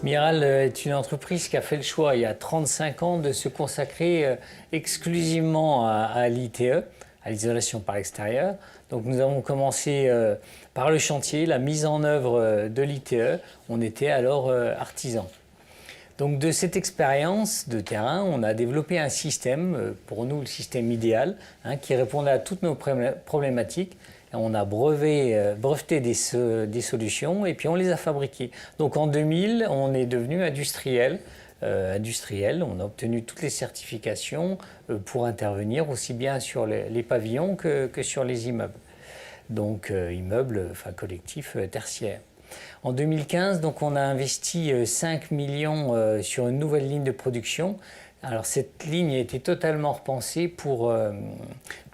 Miral est une entreprise qui a fait le choix il y a 35 ans de se consacrer exclusivement à l'ITE, à l'isolation par l'extérieur. Donc nous avons commencé par le chantier, la mise en œuvre de l'ITE. On était alors artisans. Donc de cette expérience de terrain, on a développé un système, pour nous le système idéal, qui répondait à toutes nos problématiques. On a breveté des solutions et puis on les a fabriquées. Donc en 2000, on est devenu industriel. On a obtenu toutes les certifications pour intervenir aussi bien sur les pavillons que sur les immeubles. Donc immeubles, collectifs tertiaires. En 2015, donc, on a investi 5 millions sur une nouvelle ligne de production. Alors cette ligne a été totalement repensée pour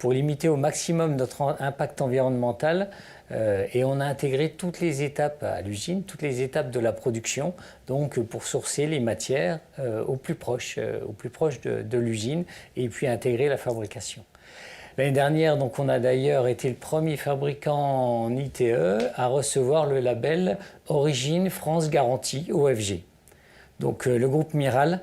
limiter au maximum notre impact environnemental et on a intégré toutes les étapes à l'usine, toutes les étapes de la production, donc pour sourcer les matières au plus proche de l'usine et puis intégrer la fabrication. L'année dernière, donc, on a d'ailleurs été le premier fabricant en ITE à recevoir le label Origine France Garantie OFG. Donc le groupe Miral,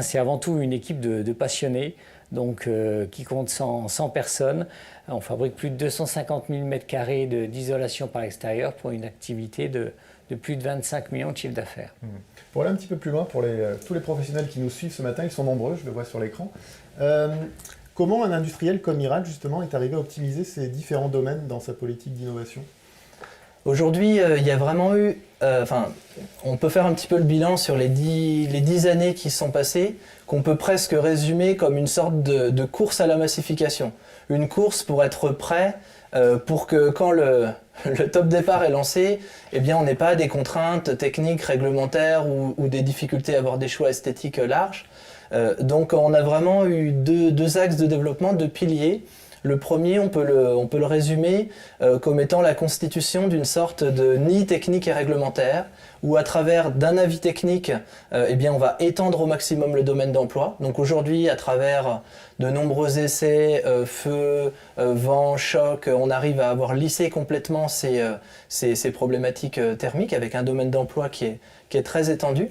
c'est avant tout une équipe de passionnés donc, qui compte 100 personnes. On fabrique plus de 250 000 m² d'isolation par extérieur pour une activité de plus de 25 millions de chiffre d'affaires. Pour aller un petit peu plus loin, pour tous les professionnels qui nous suivent ce matin, ils sont nombreux, je le vois sur l'écran. Comment un industriel comme Miral, justement, est arrivé à optimiser ces différents domaines dans sa politique d'innovation ? Aujourd'hui, il y a vraiment eu... on peut faire un petit peu le bilan sur les 10 années qui se sont passées, qu'on peut presque résumer comme une sorte de course à la massification. Une course pour être prêt, pour que quand le top départ est lancé, eh bien, on n'ait pas des contraintes techniques, réglementaires ou des difficultés à avoir des choix esthétiques larges. Donc on a vraiment eu deux axes de développement, deux piliers. Le premier, on peut le résumer comme étant la constitution d'une sorte de nid technique et réglementaire, où à travers d'un avis technique, eh bien, on va étendre au maximum le domaine d'emploi. Donc aujourd'hui, à travers de nombreux essais, feu, vent, choc, on arrive à avoir lissé complètement ces problématiques thermiques avec un domaine d'emploi qui est très étendu.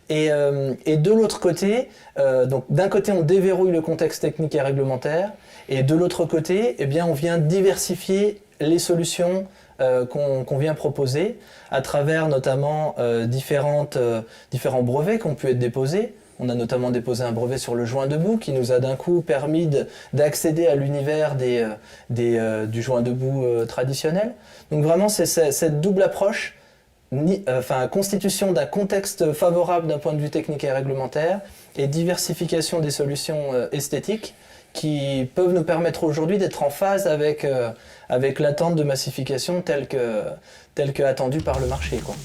Et de l'autre côté, donc d'un côté on déverrouille le contexte technique et réglementaire, et de l'autre côté, eh bien, on vient diversifier les solutions qu'on vient proposer à travers notamment différents brevets qui ont pu être déposés. On a notamment déposé un brevet sur le joint debout qui nous a d'un coup permis d'accéder à l'univers du joint debout traditionnel. Donc vraiment c'est cette double approche, constitution d'un contexte favorable d'un point de vue technique et réglementaire et diversification des solutions esthétiques qui peuvent nous permettre aujourd'hui d'être en phase avec l'attente de massification telle que attendue par le marché, quoi.